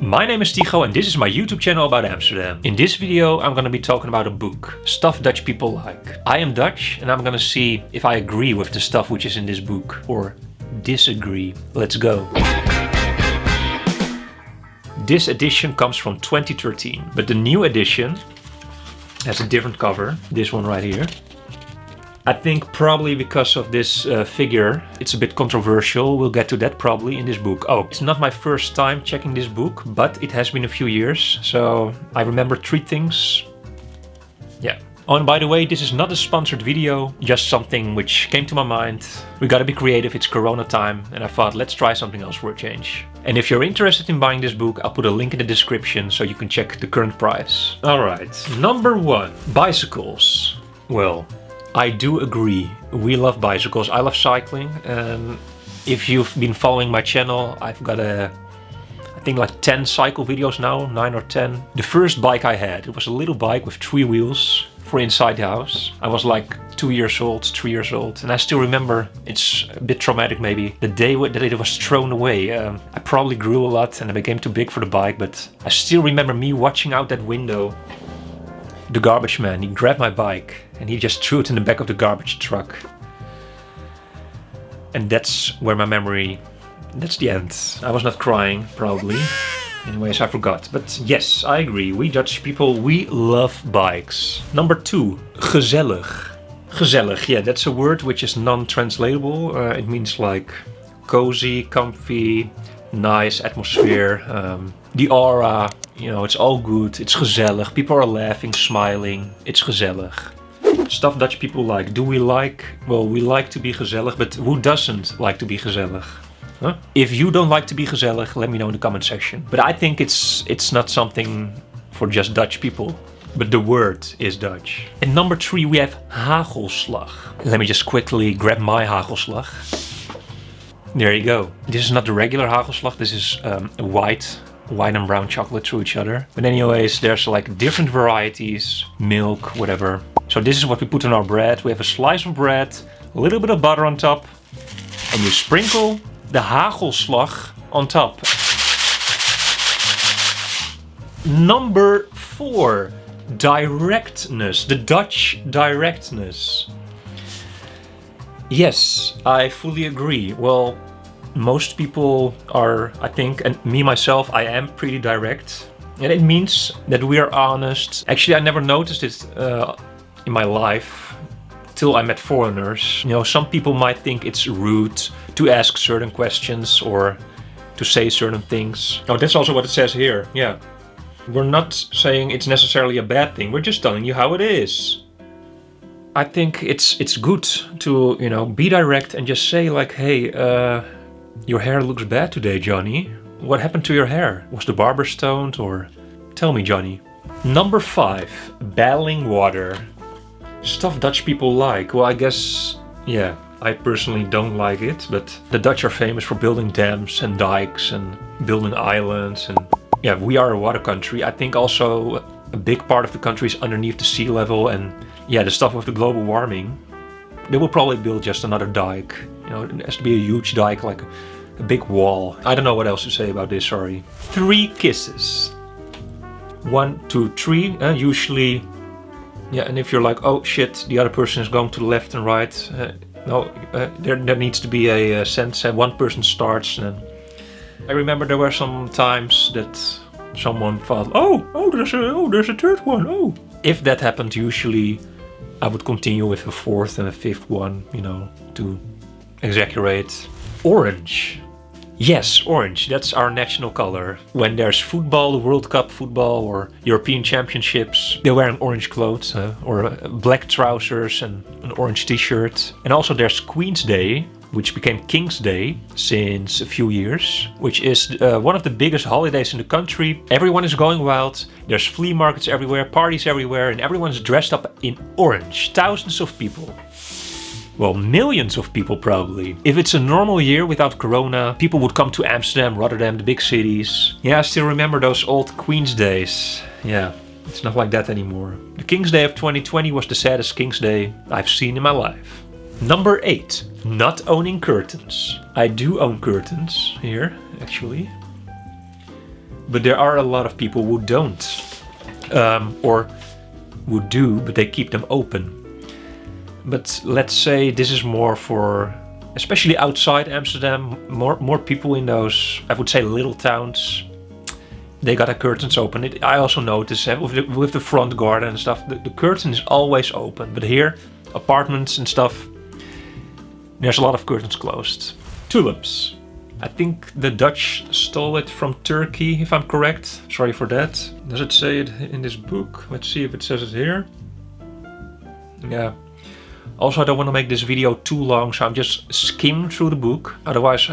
My name is Tycho and this is my YouTube channel about Amsterdam. In this video I'm gonna be talking about a book, stuff Dutch people like. I am Dutch and I'm gonna see if I agree with the stuff which is in this book or disagree. Let's go. This edition comes from 2013, but the new edition has a different cover, this one right here. I think probably because of this figure, it's a bit controversial. We'll get to that probably in this book. Oh, it's not my first time checking this book, but it has been a few years, so I remember 3 things. Yeah. Oh, and by the way, this is not a sponsored video, just something which came to my mind. We gotta be creative, it's Corona time, and I thought let's try something else for a change. And if you're interested in buying this book, I'll put a link in the description so you can check the current price. Alright, number 1, bicycles. Well, I do agree. We love bicycles. I love cycling. And if you've been following my channel, I've got I think like 10 cycle videos now, 9 or 10. The first bike I had, it was a little bike with 3 wheels for inside the house. I was like 2 years old, 3 years old. And I still remember, it's a bit traumatic maybe, the day that it was thrown away. I probably grew a lot and I became too big for the bike, but I still remember me watching out that window. The garbage man, he grabbed my bike and he just threw it in the back of the garbage truck. And that's where my memory, that's the end. I was not crying, probably. Anyways, I forgot. But yes, I agree. We Dutch people, we love bikes. Number 2, gezellig. Gezellig, yeah, that's a word which is non-translatable. It means like cozy, comfy, nice atmosphere, the aura. You know, it's all good, it's gezellig, people are laughing, smiling, it's gezellig. Stuff Dutch people like. Do we like? Well, we like to be gezellig, but who doesn't like to be gezellig? Huh? If you don't like to be gezellig, let me know in the comment section. But I think it's not something for just Dutch people, but the word is Dutch. And number 3, we have hagelslag. Let me just quickly grab my hagelslag. There you go. This is not the regular hagelslag, this is white and brown chocolate through each other. But anyways, there's like different varieties, milk, whatever. So this is what we put on our bread. We have a slice of bread, a little bit of butter on top, and you sprinkle the hagelslag on top. Number 4, directness, the Dutch directness. Yes, I fully agree. Well, most people are, I think, and me myself, I am pretty direct. And it means that we are honest. Actually, I never noticed it in my life till I met foreigners. You know, some people might think it's rude to ask certain questions or to say certain things. Oh, that's also what it says here, yeah. We're not saying it's necessarily a bad thing, we're just telling you how it is. I think it's good to, you know, be direct and just say like, hey, your hair looks bad today, Johnny. What happened to your hair? Was the barber stoned or... Tell me, Johnny. Number 5, battling water. Stuff Dutch people like. Well, I guess, yeah, I personally don't like it, but the Dutch are famous for building dams and dikes and building islands. And yeah, we are a water country. I think also a big part of the country is underneath the sea level, and yeah, the stuff with the global warming. They will probably build just another dike. You know, it has to be a huge dike, like a big wall. I don't know what else to say about this, sorry. 3 kisses. 1, 2, 3, usually. Yeah, and if you're like, oh shit, the other person is going to the left and right. There needs to be a sense, and one person starts. And I remember there were some times that someone thought, there's a third one, oh. If that happened, usually I would continue with a 4th and a 5th one, you know, to exaggerate. Orange. Yes, orange, that's our national color. When there's football, the World Cup football or European Championships, they're wearing orange clothes or black trousers and an orange t-shirt. And also there's Queen's Day, which became King's Day since a few years, which is one of the biggest holidays in the country. Everyone is going wild, there's flea markets everywhere, parties everywhere, and everyone's dressed up in orange. Thousands of people. Well, millions of people probably. If it's a normal year without Corona, people would come to Amsterdam, Rotterdam, the big cities. Yeah, I still remember those old Queen's Days. Yeah, it's not like that anymore. The King's Day of 2020 was the saddest King's Day I've seen in my life. Number 8, not owning curtains. I do own curtains here, actually. But there are a lot of people who don't. Or who do, but they keep them open. But let's say this is more for, especially outside Amsterdam, more people in those, I would say, little towns. They got the curtains open. I also notice with the front garden and stuff, the curtain is always open. But here, apartments and stuff, there's a lot of curtains closed. Tulips. I think the Dutch stole it from Turkey, if I'm correct. Sorry for that. Does it say it in this book? Let's see if it says it here. Yeah. Also, I don't want to make this video too long, so I'm just skimming through the book. Otherwise,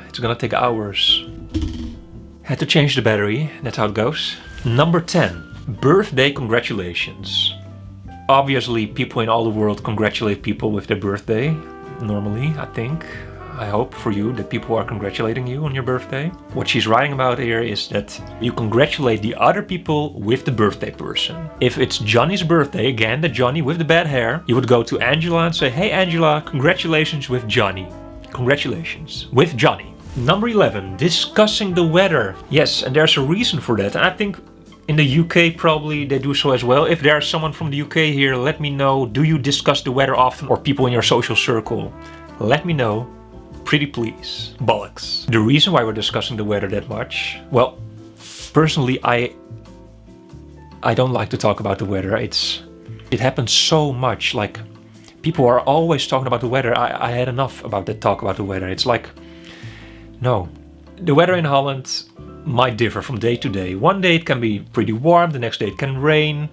it's gonna take hours. Had to change the battery. That's how it goes. Number 10. Birthday congratulations. Obviously, people in all the world congratulate people with their birthday. Normally, I think. I hope for you that people are congratulating you on your birthday. What she's writing about here is that you congratulate the other people with the birthday person. If it's Johnny's birthday, again, the Johnny with the bad hair, you would go to Angela and say, "Hey Angela, congratulations with Johnny." Congratulations with Johnny. Number 11, discussing the weather. Yes, and there's a reason for that. And I think in the UK probably they do so as well. If there's someone from the UK here, let me know. Do you discuss the weather often, or people in your social circle? Let me know. Pretty please. Bollocks. The reason why we're discussing the weather that much, well, personally I don't like to talk about the weather. It happens so much. Like, people are always talking about the weather. I had enough about that talk about the weather. It's like, no. The weather in Holland might differ from day to day. One day it can be pretty warm, the next day it can rain.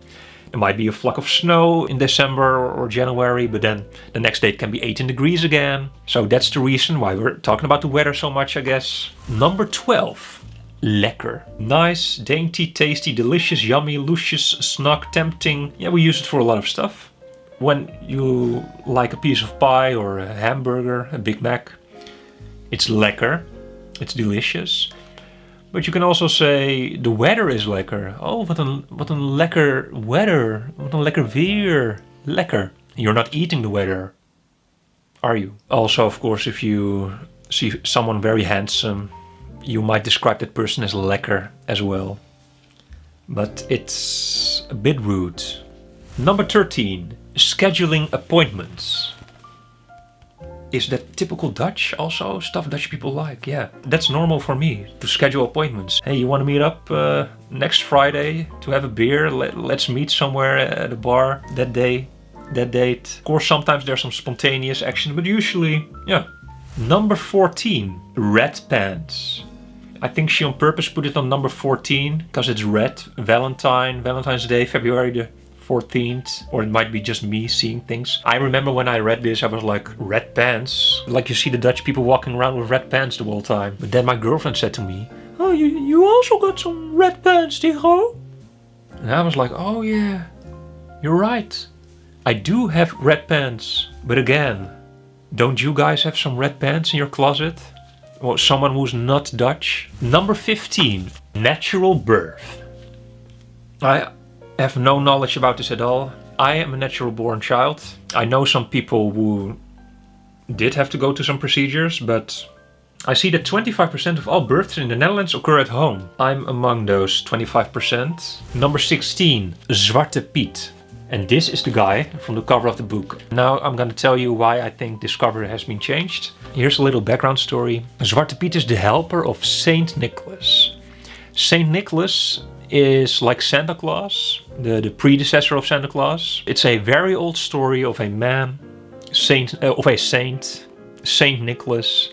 It might be a flock of snow in December or January, but then the next day it can be 18 degrees again. So that's the reason why we're talking about the weather so much, I guess. Number 12. Lekker. Nice, dainty, tasty, delicious, yummy, luscious, snug, tempting. Yeah, we use it for a lot of stuff. When you like a piece of pie or a hamburger, a Big Mac, it's lekker. It's delicious. But you can also say the weather is lekker. Oh, wat een lekker weather. Wat een lekker weer. Lekker. You're not eating the weather, are you? Also, of course, if you see someone very handsome, you might describe that person as lekker as well. But it's a bit rude. Number 13. Scheduling appointments. Is that typical Dutch also? Stuff Dutch people like, yeah. That's normal for me, to schedule appointments. Hey, you want to meet up next Friday to have a beer? Let's meet somewhere at a bar that day, that date. Of course, sometimes there's some spontaneous action, but usually, yeah. Number 14, red pants. I think she on purpose put it on number 14, because it's red. Valentine's Day, February the 14th, or it might be just me seeing things. I remember when I read this, I was like, red pants? Like you see the Dutch people walking around with red pants the whole time. But then my girlfriend said to me, "Oh, you also got some red pants, Tigo?" And I was like, oh yeah, you're right. I do have red pants. But again, don't you guys have some red pants in your closet? Or someone who's not Dutch? Number 15, natural birth. I have no knowledge about this at all. I am a natural born child. I know some people who did have to go to some procedures, but I see that 25% of all births in the Netherlands occur at home. I'm among those 25%. Number 16, Zwarte Piet. And this is the guy from the cover of the book. Now I'm gonna tell you why I think this cover has been changed. Here's a little background story. Zwarte Piet is the helper of Saint Nicholas. Saint Nicholas is like Santa Claus, the predecessor of Santa Claus. It's a very old story of a man, Saint Nicholas,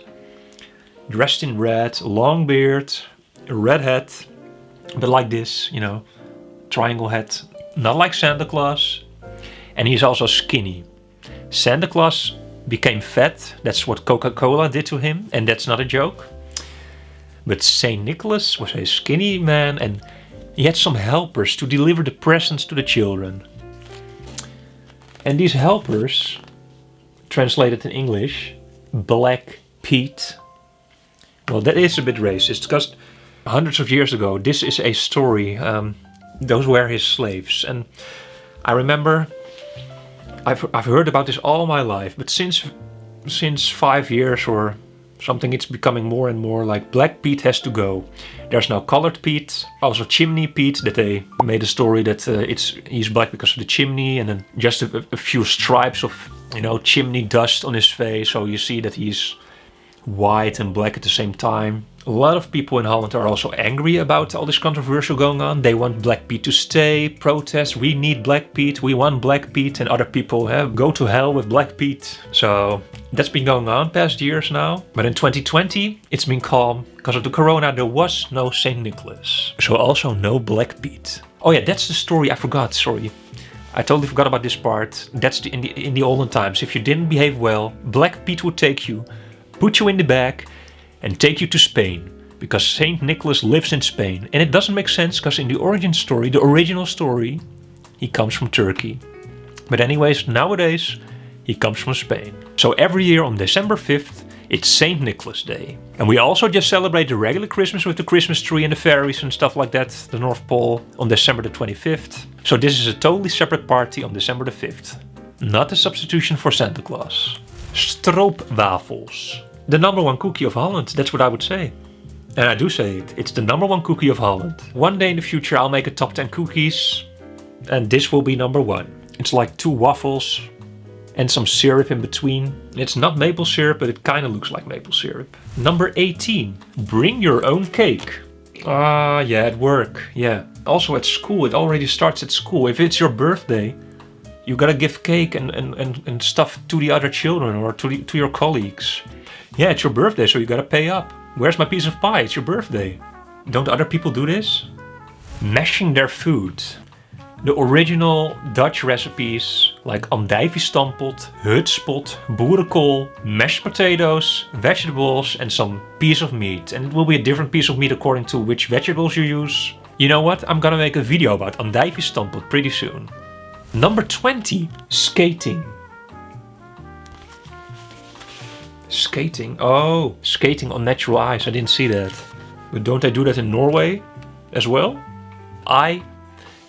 dressed in red, long beard, a red hat, but like this, you know, triangle hat, not like Santa Claus. And he's also skinny. Santa Claus became fat, that's what Coca-Cola did to him, and that's not a joke. But Saint Nicholas was a skinny man, and he had some helpers to deliver the presents to the children. And these helpers, translated in English, Black Pete. Well, that is a bit racist, because hundreds of years ago, this is a story. Those were his slaves. And I remember, I've heard about this all my life, but since 5 years or Something it's becoming more and more like black Pete has to go. There's now colored Pete, also chimney Pete, that they made a story that he's black because of the chimney, and then just a few stripes of, you know, chimney dust on his face, so you see that he's white and black at the same time. A lot of people in Holland are also angry about all this controversial going on. They want Black Pete to stay, protest, we need Black Pete, we want Black Pete, and other people go to hell with Black Pete. So that's been going on past years now. But in 2020, it's been calm. Because of the corona, there was no St. Nicholas. So also no Black Pete. Oh yeah, that's the story I forgot, sorry. I totally forgot about this part. That's in the olden times. If you didn't behave well, Black Pete would take you, put you in the bag, and take you to Spain, because Saint Nicholas lives in Spain. And it doesn't make sense, because in the origin story, the original story, he comes from Turkey. But anyways, nowadays, he comes from Spain. So every year on December 5th, it's Saint Nicholas Day. And we also just celebrate the regular Christmas with the Christmas tree and the fairies and stuff like that, the North Pole, on December the 25th. So this is a totally separate party on December the 5th. Not a substitution for Santa Claus. Stroopwafels. The number one cookie of Holland, that's what I would say. And I do say it, it's the number one cookie of Holland. One day in the future I'll make a top 10 cookies, and this will be number one. It's like 2 waffles and some syrup in between. It's not maple syrup, but it kind of looks like maple syrup. Number 18, bring your own cake. Yeah, at work, yeah. Also at school, it already starts at school. If it's your birthday, you gotta give cake and stuff to the other children or to your colleagues. Yeah, it's your birthday, so you gotta pay up. Where's my piece of pie? It's your birthday. Don't other people do this? Mashing their food. The original Dutch recipes like andijviestampot, hutspot, boerenkool, mashed potatoes, vegetables, and some piece of meat. And it will be a different piece of meat according to which vegetables you use. You know what? I'm gonna make a video about andijviestampot pretty soon. Number 20, skating. Skating? Oh, skating on natural ice. I didn't see that. But don't they do that in Norway as well? I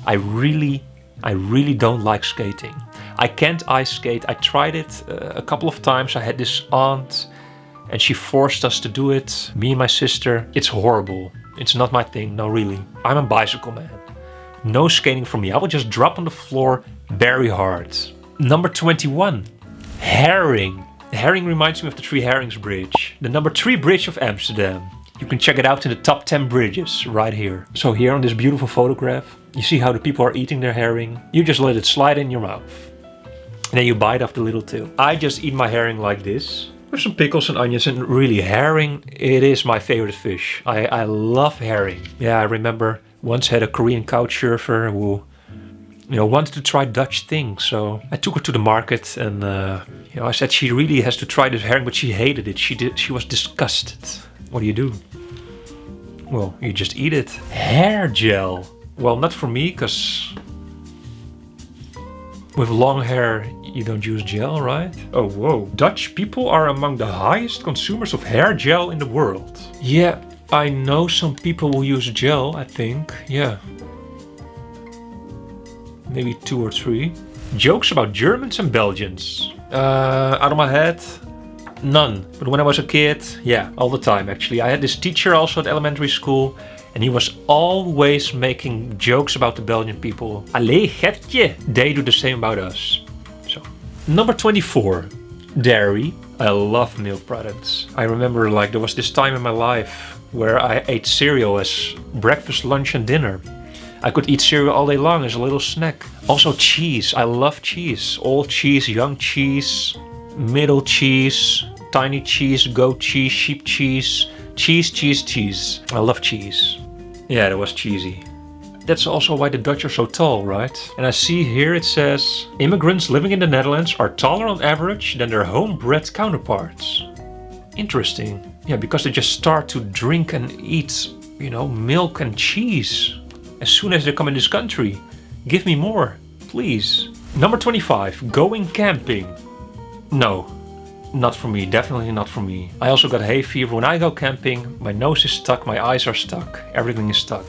really don't like skating. I can't ice skate. I tried it a couple of times. I had this aunt and she forced us to do it. Me and my sister. It's horrible. It's not my thing. No, really. I'm a bicycle man. No skating for me. I will just drop on the floor very hard. Number 21. Herring. Herring reminds me of the Three Herrings Bridge. The number 3 bridge of Amsterdam. You can check it out in the top 10 bridges right here. So here on this beautiful photograph, you see how the people are eating their herring. You just let it slide in your mouth. And then you bite off the little tail. I just eat my herring like this. With some pickles and onions, and really herring, it is my favorite fish. I love herring. Yeah, I remember once had a Korean couchsurfer who wanted to try Dutch things. So I took her to the market and I said she really has to try this herring, but she hated it. She was disgusted. What do? Well, you just eat it. Hair gel. Well, not for me, because with long hair you don't use gel, right? Oh, whoa. Dutch people are among the highest consumers of hair gel in the world. Yeah, I know some people will use gel, I think. Yeah. Maybe 2 or 3. Jokes about Germans and Belgians. Out of my head, none. But when I was a kid, yeah, all the time actually. I had this teacher also at elementary school, and he was always making jokes about the Belgian people. Allee, Gertje! They do the same about us. So, number 24, dairy. I love milk products. I remember there was this time in my life where I ate cereal as breakfast, lunch and dinner. I could eat cereal all day long as a little snack. Also cheese. I love cheese. Old cheese, young cheese, middle cheese, tiny cheese, goat cheese, sheep cheese. Cheese. I love cheese. Yeah, that was cheesy. That's also why the Dutch are so tall, right? And I see here it says, immigrants living in the Netherlands are taller on average than their homebred counterparts. Interesting. Yeah, because they just start to drink and eat, milk and cheese. As soon as they come in this country. Give me more, please. Number 25, going camping. No, not for me, definitely not for me. I also got hay fever. When I go camping, my nose is stuck, my eyes are stuck, everything is stuck.